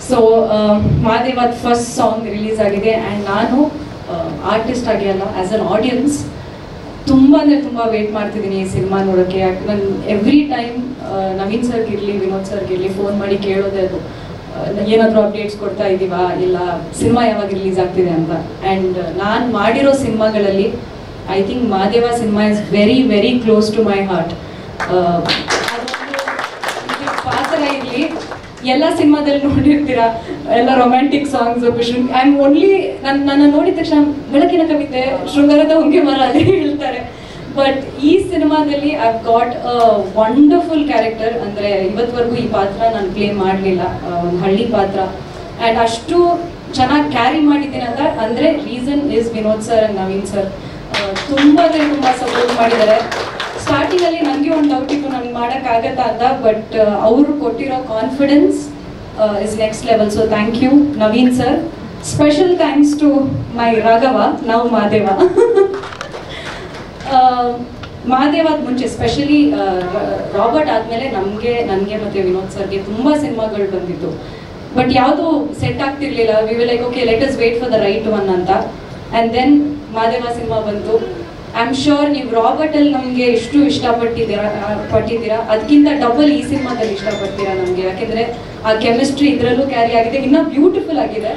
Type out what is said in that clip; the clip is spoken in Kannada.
ಸೊ ಮಹಾದೇವದ ಫಸ್ಟ್ ಸಾಂಗ್ ರಿಲೀಸ್ ಆಗಿದೆ ಆ್ಯಂಡ್ ನಾನು ಆರ್ಟಿಸ್ಟ್ ಆಗಿ ಅಲ್ಲ ಆ್ಯಸ್ ಅನ್ ಆಡಿಯನ್ಸ್ ತುಂಬ ಅಂದರೆ ತುಂಬ ವೇಟ್ ಮಾಡ್ತಿದ್ದೀನಿ ಈ ಸಿನಿಮಾ ನೋಡೋಕ್ಕೆ. ನಾನು ಎವ್ರಿ ಟೈಮ್ ನವೀನ್ ಸರ್ಗಿರಲಿ ವಿನೋದ್ ಸರ್ಗಿರಲಿ ಫೋನ್ ಮಾಡಿ ಕೇಳೋದೇ ಅದು, ಏನಾದರೂ ಅಪ್ಡೇಟ್ಸ್ ಕೊಡ್ತಾ ಇದ್ದೀವಾ, ಇಲ್ಲ ಸಿನಿಮಾ ಯಾವಾಗ ರಿಲೀಸ್ ಆಗ್ತಿದೆ ಅಂತ. ಆ್ಯಂಡ್ ನಾನು ಮಾಡಿರೋ ಸಿನಿಮಾಗಳಲ್ಲಿ I think Mahadeva cinema is very very close to my heart. ಪಾತ್ರ ಇರಲಿ, ಎಲ್ಲ ಸಿನಿಮಾದಲ್ಲಿ ನೋಡಿರ್ತೀರಾ, ಎಲ್ಲ romantic songs. I am only ನನ್ನ ನೋಡಿದ ತಕ್ಷಣ ಬೆಳಕಿನ ಕವಿತೆ, ಶೃಂಗಾರದ ಹೊಂಗೆ ಮರ ಅದೇ ಹೇಳ್ತಾರೆ. ಬಟ್ ಈ ಸಿನಿಮಾದಲ್ಲಿ I got a wonderful character. ಅಂದರೆ ಇವತ್ತವರೆಗೂ ಈ ಪಾತ್ರ ನಾನು ಪ್ಲೇ ಮಾಡಲಿಲ್ಲ, ಒಂದು ಹಳ್ಳಿ ಪಾತ್ರ. ಆ್ಯಂಡ್ ಅಷ್ಟು ಚೆನ್ನಾಗಿ ಕ್ಯಾರಿ ಮಾಡಿದ್ದೀನಿ ಅಂತ ಅಂದರೆ reason is Vinod sir and Naveen sir. ತುಂಬ ಸಪೋರ್ಟ್ ಮಾಡಿದ್ದಾರೆ. ಸ್ಟಾರ್ಟಿಂಗಲ್ಲಿ ನನಗೆ ಒಂದು ಡೌಟ್ ಇತ್ತು, ನನಗೆ ಮಾಡೋಕ್ಕಾಗತ್ತಾ ಅಂತ. ಬಟ್ ಅವರು ಕೊಟ್ಟಿರೋ confidence is next level. So thank you Naveen sir. Special thanks to my Raghava, ನಾವು ಮಹಾದೇವ. ಮಹಾದೇವದ ಮುಂಚೆ ಸ್ಪೆಷಲಿ ರಾಬರ್ಟ್ ಆದಮೇಲೆ ನನಗೆ ಮತ್ತು ವಿನೋದ್ ಸರ್ಗೆ ತುಂಬ ಸಿನಿಮಾಗಳು ಬಂದಿತ್ತು. ಬಟ್ ಯಾವುದೂ ಸೆಟ್ ಆಗ್ತಿರ್ಲಿಲ್ಲ. We will like okay let us wait for the right one ಅಂತ. ಆ್ಯಂಡ್ ದೆನ್ ಮಹಾದೇವ ಸಿನಿಮಾ ಬಂತು. ಐ ಆಮ್ ಶ್ಯೂರ್ ನೀವು ರಾಬರ್ಟಲ್ಲಿ ನಮಗೆ ಎಷ್ಟು ಪಟ್ಟಿದ್ದೀರಾ ಅದಕ್ಕಿಂತ ಡಬಲ್ ಈ ಸಿನಿಮಾದಲ್ಲಿ ಇಷ್ಟಪಡ್ತೀರಾ ನಮಗೆ. ಯಾಕೆಂದರೆ ಆ ಕೆಮಿಸ್ಟ್ರಿ ಇದರಲ್ಲೂ ಕ್ಯಾರಿ ಆಗಿದೆ, ಇನ್ನೂ ಬ್ಯೂಟಿಫುಲ್ ಆಗಿದೆ.